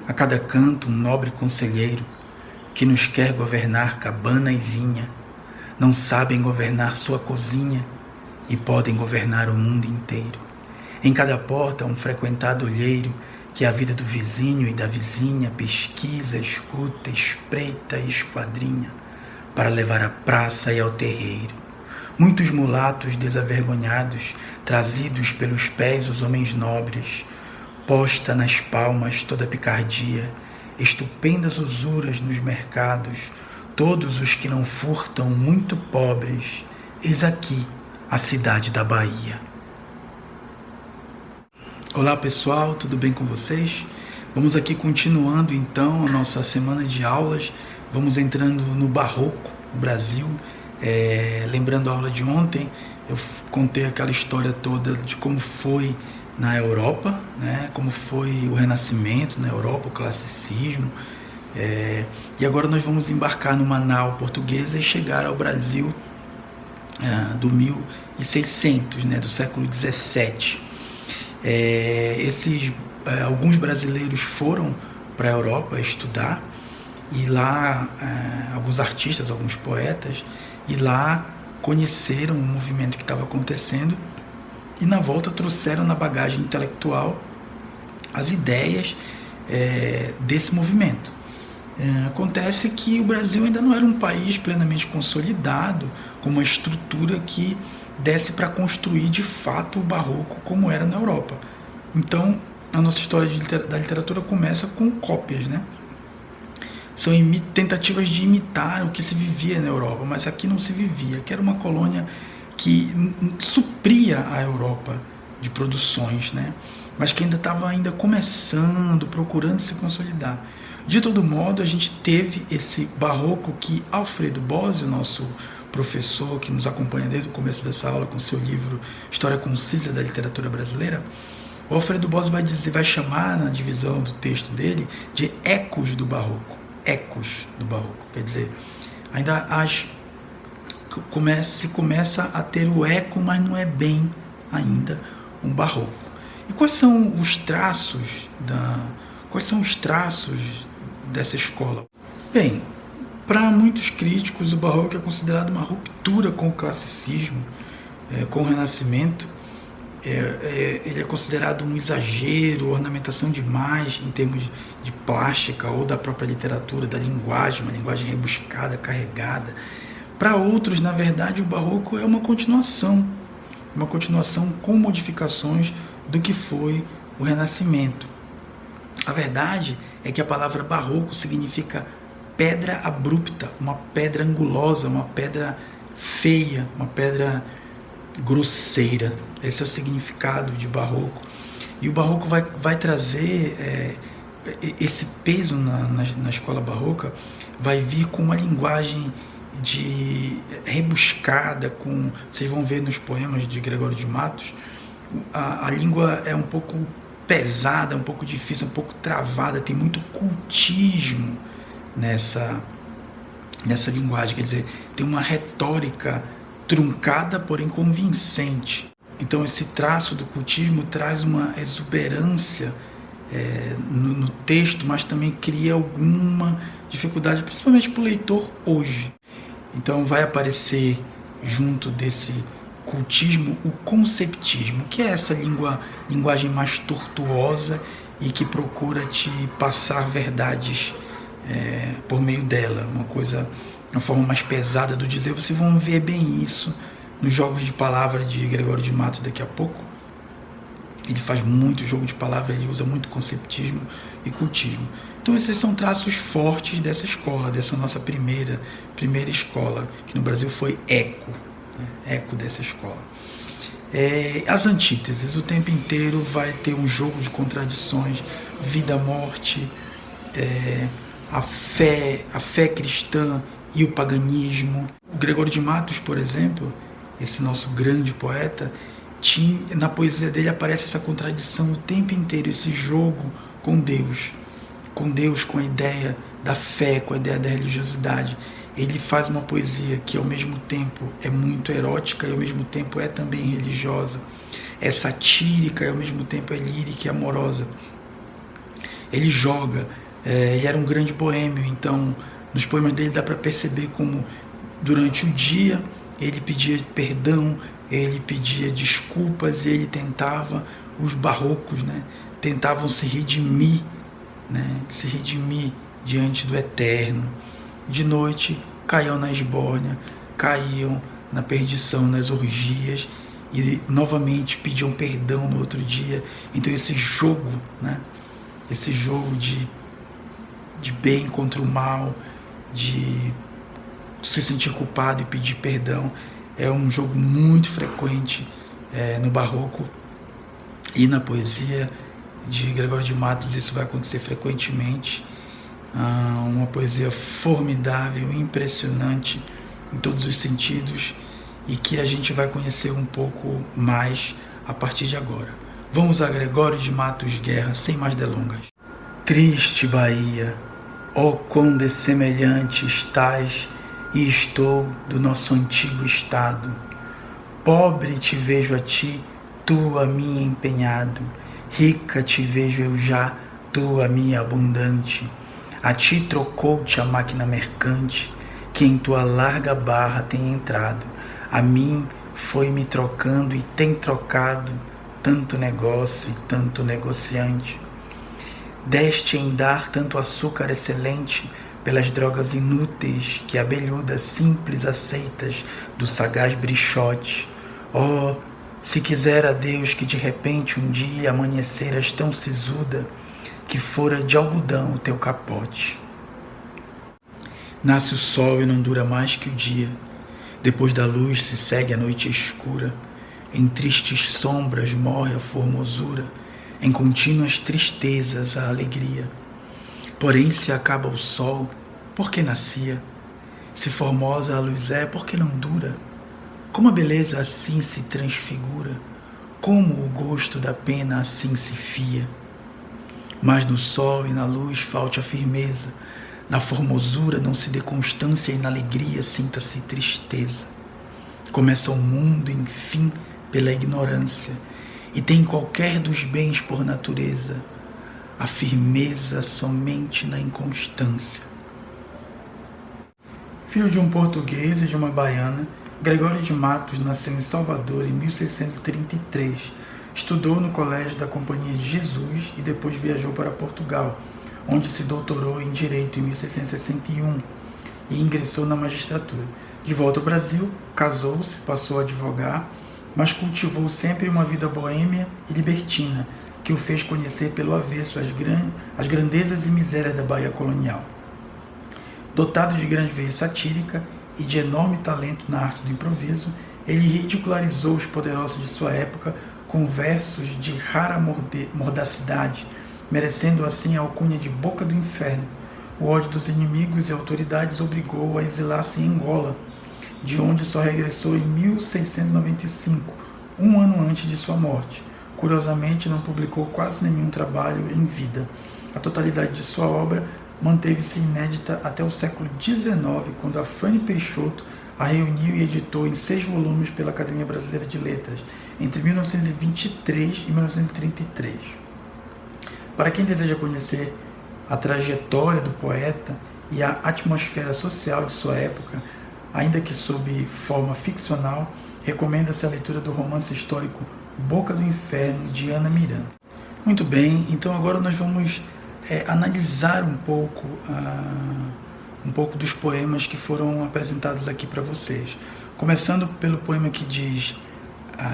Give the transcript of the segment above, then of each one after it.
A cada canto um nobre conselheiro, que nos quer governar cabana e vinha. Não sabem governar sua cozinha e podem governar o mundo inteiro. Em cada porta um frequentado olheiro, que a vida do vizinho e da vizinha pesquisa, escuta, espreita e esquadrinha, para levar à praça e ao terreiro. Muitos mulatos desavergonhados, trazidos pelos pés os homens nobres, posta nas palmas toda a picardia, estupendas usuras nos mercados, todos os que não furtam muito pobres, eis aqui a cidade da Bahia. Olá pessoal, tudo bem com vocês? Vamos aqui continuando então a nossa semana de aulas, vamos entrando no Barroco, no Brasil. Lembrando a aula de ontem, eu contei aquela história toda de como foi na Europa, né? Como foi o Renascimento na Europa, o classicismo. E agora nós vamos embarcar numa nau portuguesa e chegar ao Brasil do 1600, né? Do século 17. Alguns brasileiros foram para a Europa estudar, e lá alguns artistas, alguns poetas, e lá conheceram o movimento que estava acontecendo, e na volta trouxeram na bagagem intelectual as ideias desse movimento. Acontece que o Brasil ainda não era um país plenamente consolidado, com uma estrutura que desse para construir de fato o barroco como era na Europa. Então a nossa história da literatura começa com cópias, né? São tentativas de imitar o que se vivia na Europa, mas aqui não se vivia, que era uma colônia que supria a Europa de produções, né? Mas que ainda estava começando, procurando se consolidar. De todo modo, a gente teve esse barroco que Alfredo Bossi, o nosso professor que nos acompanha desde o começo dessa aula com seu livro História Concisa da Literatura Brasileira, o Alfredo Bossi vai chamar na divisão do texto dele de ecos do barroco. Ecos do barroco, quer dizer, ainda se começa a ter o eco, mas não é bem ainda um barroco. E quais são os traços dessa escola? Bem, para muitos críticos, o barroco é considerado uma ruptura com o classicismo, com o Renascimento. Ele é considerado um exagero, ornamentação demais em termos de plástica ou da própria literatura, da linguagem, uma linguagem rebuscada, carregada. Para outros, na verdade, o barroco é uma continuação com modificações do que foi o Renascimento. A verdade é que a palavra barroco significa pedra abrupta, uma pedra angulosa, uma pedra feia, uma pedra grosseira. Esse é o significado de barroco. E o barroco vai trazer esse peso na escola barroca, vai vir com uma linguagem rebuscada, vocês vão ver nos poemas de Gregório de Matos, a língua é um pouco pesada, um pouco difícil, um pouco travada, tem muito cultismo nessa linguagem, quer dizer, tem uma retórica truncada, porém convincente. Então esse traço do cultismo traz uma exuberância no texto, mas também cria alguma dificuldade, principalmente para o leitor hoje. Então vai aparecer junto desse cultismo o conceptismo, que é essa linguagem mais tortuosa e que procura te passar verdades por meio dela, uma forma mais pesada do dizer. Vocês vão ver bem isso nos jogos de palavra de Gregório de Matos daqui a pouco. Ele faz muito jogo de palavra, ele usa muito conceptismo e cultismo. Então esses são traços fortes dessa escola, dessa nossa primeira escola, que no Brasil foi eco, né? Eco dessa escola. As antíteses, o tempo inteiro vai ter um jogo de contradições, vida, morte, a fé cristã e o paganismo. O Gregório de Matos, por exemplo, esse nosso grande poeta, na poesia dele aparece essa contradição o tempo inteiro, esse jogo com Deus, com a ideia da fé, com a ideia da religiosidade. Ele faz uma poesia que ao mesmo tempo é muito erótica e ao mesmo tempo é também religiosa, é satírica e ao mesmo tempo é lírica e amorosa. ele joga, ele era um grande boêmio, então nos poemas dele dá para perceber como durante o dia ele pedia perdão, ele pedia desculpas e ele tentava, os barrocos, né, tentavam se redimir, diante do eterno. De noite caíam na esbórnia, caíam na perdição, nas orgias, e novamente pediam perdão no outro dia. Então esse jogo, esse jogo de bem contra o mal, de se sentir culpado e pedir perdão, é um jogo muito frequente no barroco e na poesia de Gregório de Matos. Isso vai acontecer frequentemente. Uma poesia formidável, impressionante em todos os sentidos, e que a gente vai conhecer um pouco mais a partir de agora. Vamos a Gregório de Matos Guerra, sem mais delongas. Triste Bahia, ó quão dessemelhante estás e estou do nosso antigo estado. Pobre te vejo a ti, tu a mim empenhado, rica te vejo eu já, tu a mim abundante. A ti trocou-te a máquina mercante, que em tua larga barra tem entrado. A mim foi me trocando e tem trocado tanto negócio e tanto negociante. Deste em dar tanto açúcar excelente pelas drogas inúteis que abelhudas simples aceitas do sagaz brichote. Oh, se quisera Deus que de repente um dia amanheceras tão sisuda que fora de algodão o teu capote. Nasce o sol e não dura mais que o dia. Depois da luz se segue a noite escura. Em tristes sombras morre a formosura, em contínuas tristezas a alegria. Porém, se acaba o sol, por que nascia? Se formosa a luz é, por que não dura? Como a beleza assim se transfigura, como o gosto da pena assim se fia. Mas no sol e na luz falte a firmeza, na formosura não se dê constância e na alegria sinta-se tristeza. Começa o mundo, enfim, pela ignorância, e tem qualquer dos bens por natureza, a firmeza somente na inconstância. Filho de um português e de uma baiana, Gregório de Matos nasceu em Salvador em 1633. Estudou no Colégio da Companhia de Jesus e depois viajou para Portugal, onde se doutorou em Direito em 1661 e ingressou na magistratura. De volta ao Brasil, casou-se, passou a advogar, mas cultivou sempre uma vida boêmia e libertina, que o fez conhecer pelo avesso as grandezas e misérias da Bahia colonial. Dotado de grande veia satírica e de enorme talento na arte do improviso, ele ridicularizou os poderosos de sua época com versos de rara mordacidade, merecendo assim a alcunha de Boca do Inferno. O ódio dos inimigos e autoridades obrigou-o a exilar-se em Angola, de onde só regressou em 1695, um ano antes de sua morte. Curiosamente, não publicou quase nenhum trabalho em vida. A totalidade de sua obra manteve-se inédita até o século XIX, quando a Fanny Peixoto a reuniu e editou em 6 volumes pela Academia Brasileira de Letras, entre 1923 e 1933. Para quem deseja conhecer a trajetória do poeta e a atmosfera social de sua época, ainda que sob forma ficcional, recomenda-se a leitura do romance histórico Boca do Inferno, de Ana Miranda. Muito bem, então agora nós vamos analisar um pouco dos poemas que foram apresentados aqui para vocês. Começando pelo poema que diz,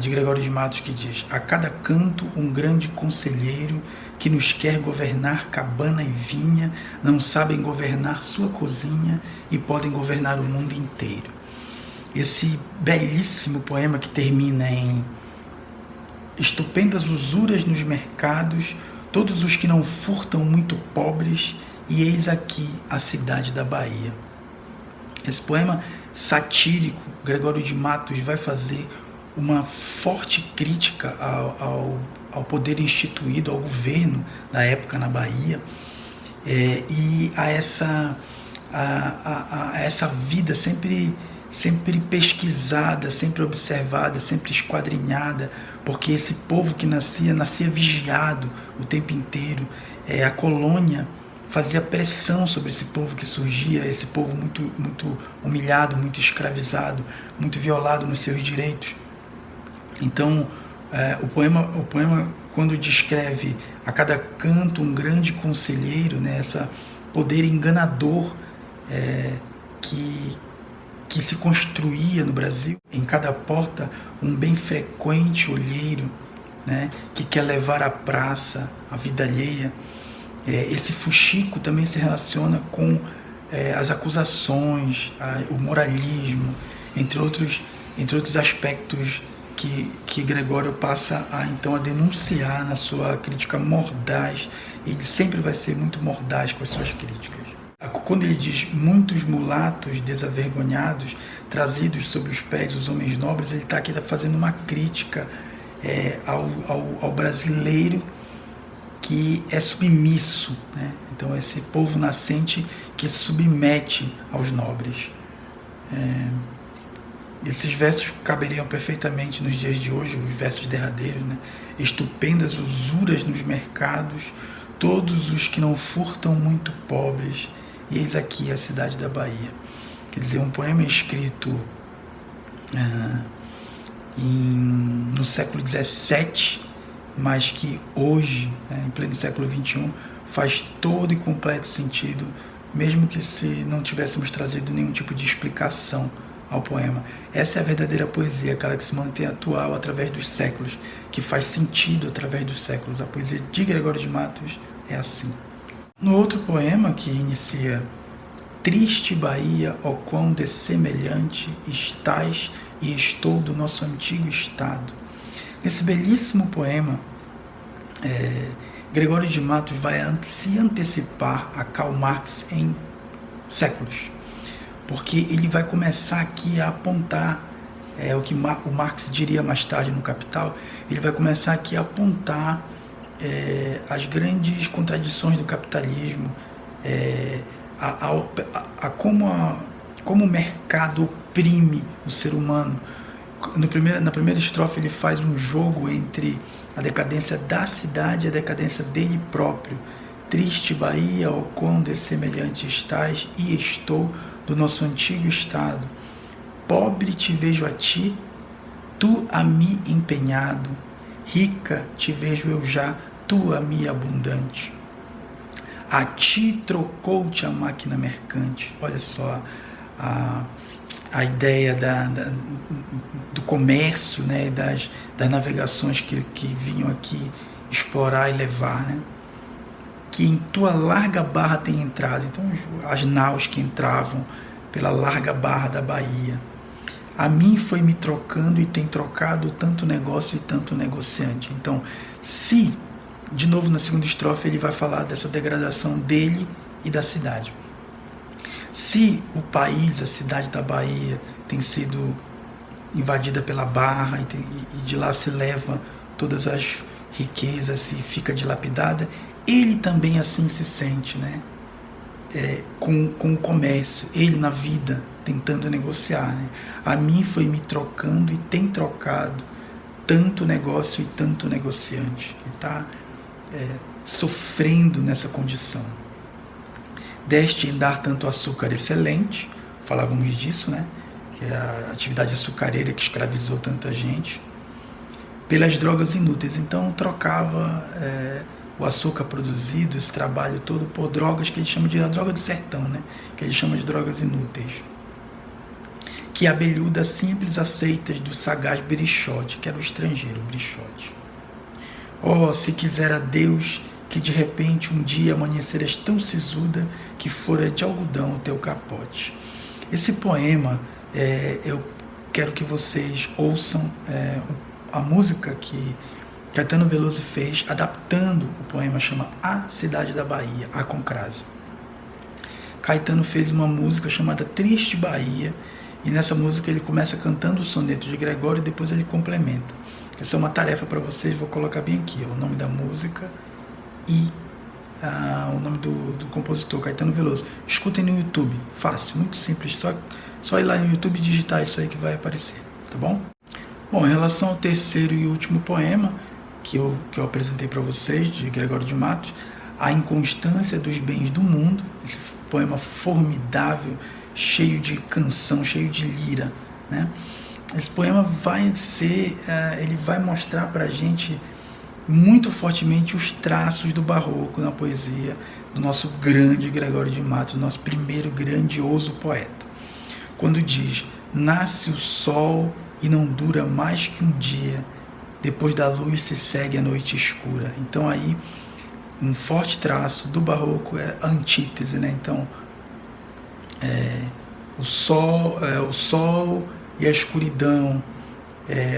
de Gregório de Matos, que diz: a cada canto um grande conselheiro que nos quer governar cabana e vinha, não sabem governar sua cozinha e podem governar o mundo inteiro. Esse belíssimo poema que termina em estupendas usuras nos mercados, todos os que não furtam muito pobres, e eis aqui a cidade da Bahia. Esse poema satírico, Gregório de Matos vai fazer uma forte crítica ao poder instituído, ao governo da época na Bahia, e a essa vida sempre pesquisada, sempre observada, sempre esquadrinhada, porque esse povo que nascia vigiado o tempo inteiro, a colônia fazia pressão sobre esse povo que surgia, esse povo muito, muito humilhado, muito escravizado, muito violado nos seus direitos. Então, o poema, quando descreve a cada canto um grande conselheiro, né, esse poder enganador que se construía no Brasil, em cada porta um bem frequente olheiro, né, que quer levar à praça a vida alheia. Esse fuxico também se relaciona com as acusações, o moralismo, entre outros aspectos que Gregório passa então a denunciar na sua crítica mordaz. Ele sempre vai ser muito mordaz com as suas críticas. Quando ele diz muitos mulatos desavergonhados, trazidos sob os pés dos homens nobres, ele está aqui fazendo uma crítica ao brasileiro que é submisso, né? Então esse povo nascente que se submete aos nobres. Esses versos caberiam perfeitamente nos dias de hoje, os versos derradeiros, né? Estupendas usuras nos mercados, todos os que não furtam muito pobres, e eis aqui a cidade da Bahia. Quer dizer, um poema escrito no século XVII, mas que hoje, em pleno século XXI, faz todo e completo sentido, mesmo que se não tivéssemos trazido nenhum tipo de explicação ao poema. Essa é a verdadeira poesia, aquela que se mantém atual através dos séculos, que faz sentido através dos séculos. A poesia de Gregório de Matos é assim. No outro poema, que inicia: triste Bahia, ó quão dessemelhante estás e estou do nosso antigo estado. Nesse belíssimo poema, Gregório de Matos vai se antecipar a Karl Marx em séculos, porque ele vai começar aqui a apontar o que o Marx diria mais tarde no Capital. Ele vai começar aqui a apontar as grandes contradições do capitalismo, como o mercado oprime o ser humano. Na primeira estrofe ele faz um jogo entre a decadência da cidade e a decadência dele próprio. Triste Bahia, ó quão dessemelhante estás e estou do nosso antigo estado. Pobre te vejo a ti, tu a mim empenhado. Rica te vejo eu já, tu a mim abundante. A ti trocou-te a máquina mercante. Olha só a ideia do comércio, né, das navegações que vinham aqui explorar e levar, né? Que em tua larga barra tem entrado. Então, as naus que entravam pela larga barra da Bahia. A mim foi me trocando e tem trocado tanto negócio e tanto negociante. Então, de novo na segunda estrofe, ele vai falar dessa degradação dele e da cidade. Se o país, a cidade da Bahia, tem sido invadida pela barra e de lá se leva todas as riquezas e fica dilapidada, ele também assim se sente, né? Com o comércio, ele na vida tentando negociar, né? A mim foi me trocando e tem trocado tanto negócio e tanto negociante. Ele está sofrendo nessa condição. Deste em dar tanto açúcar excelente, falávamos disso, né? Que é a atividade açucareira que escravizou tanta gente, pelas drogas inúteis. Então trocava o açúcar produzido, esse trabalho todo, por drogas que ele chama de a droga do sertão, né? Que ele chama de drogas inúteis. Que abelhudas simples aceitas do sagaz Brichote, que era o estrangeiro, Brichote. Oh, se quisera Deus que de repente um dia amanheceras tão sisuda que fora de algodão o teu capote. Esse poema, eu quero que vocês ouçam a música que Caetano Veloso fez, adaptando o poema, chama A Cidade da Bahia, a Concrase. Caetano fez uma música chamada Triste Bahia, e nessa música ele começa cantando o soneto de Gregório e depois ele complementa. Essa é uma tarefa para vocês, vou colocar bem aqui, o nome da música e o nome do compositor, Caetano Veloso. Escutem no YouTube, fácil, muito simples, só ir lá no YouTube e digitar isso aí que vai aparecer, tá bom? Bom, em relação ao terceiro e último poema que eu apresentei para vocês, de Gregório de Matos, A Inconstância dos Bens do Mundo, esse poema formidável, cheio de canção, cheio de lira, né? Esse poema ele vai mostrar para a gente muito fortemente os traços do barroco na poesia do nosso grande Gregório de Matos, nosso primeiro grandioso poeta. Quando diz: nasce o sol e não dura mais que um dia, depois da luz se segue a noite escura. Então aí um forte traço do barroco é a antítese, né? Então o sol e a escuridão,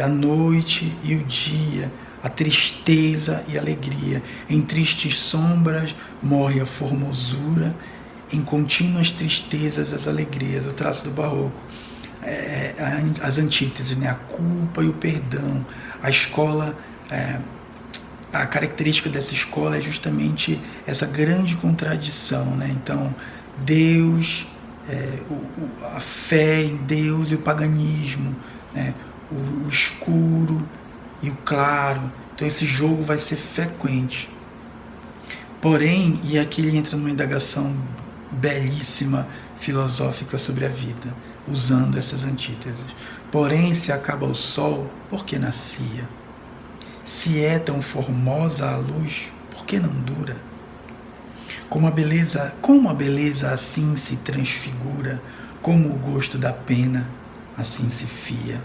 a noite e o dia, a tristeza e a alegria. Em tristes sombras morre a formosura, em contínuas tristezas as alegrias. O traço do barroco, as antíteses, né? A culpa e o perdão. A escola, a característica dessa escola é justamente essa grande contradição, né? Então, Deus, a fé em Deus e o paganismo, né? O escuro e o claro. Então esse jogo vai ser frequente. Porém, e aqui ele entra numa indagação belíssima, filosófica sobre a vida, usando essas antíteses. Porém, se acaba o sol, por que nascia? Se é tão formosa a luz, por que não dura? Como a beleza assim se transfigura, como o gosto da pena assim se fia.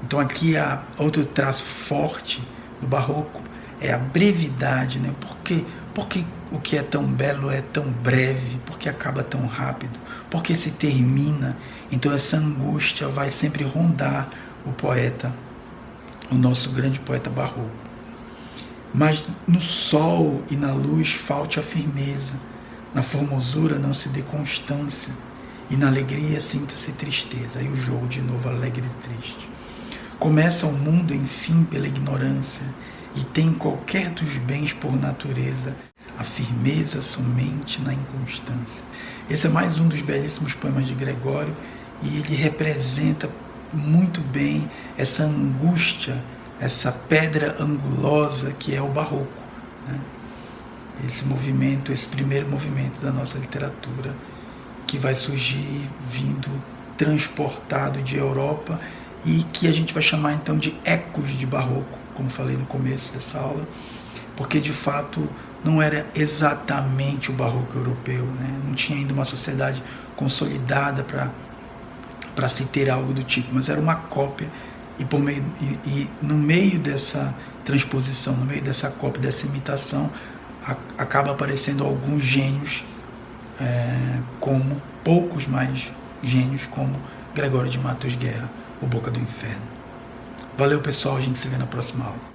Então aqui há outro traço forte do barroco, é a brevidade, né? Por que o que é tão belo é tão breve? Por que acaba tão rápido? Por que se termina? Então essa angústia vai sempre rondar o poeta, o nosso grande poeta barroco. Mas no sol e na luz falte a firmeza, na formosura não se dê constância, e na alegria sinta-se tristeza. Aí o jogo de novo, alegre e triste. Começa o mundo, enfim, pela ignorância, e tem qualquer dos bens por natureza, a firmeza somente na inconstância. Esse é mais um dos belíssimos poemas de Gregório, e ele representa muito bem essa angústia, essa pedra angulosa que é o barroco, né? Esse movimento, esse primeiro movimento da nossa literatura, que vai surgir vindo transportado de Europa e que a gente vai chamar então de ecos de barroco, como falei no começo dessa aula, porque de fato não era exatamente o barroco europeu, né? Não tinha ainda uma sociedade consolidada para se ter algo do tipo, mas era uma cópia, e no meio dessa transposição, no meio dessa cópia, dessa imitação, acaba aparecendo alguns gênios, como poucos mais gênios, como Gregório de Matos Guerra, o Boca do Inferno. Valeu, pessoal, a gente se vê na próxima aula.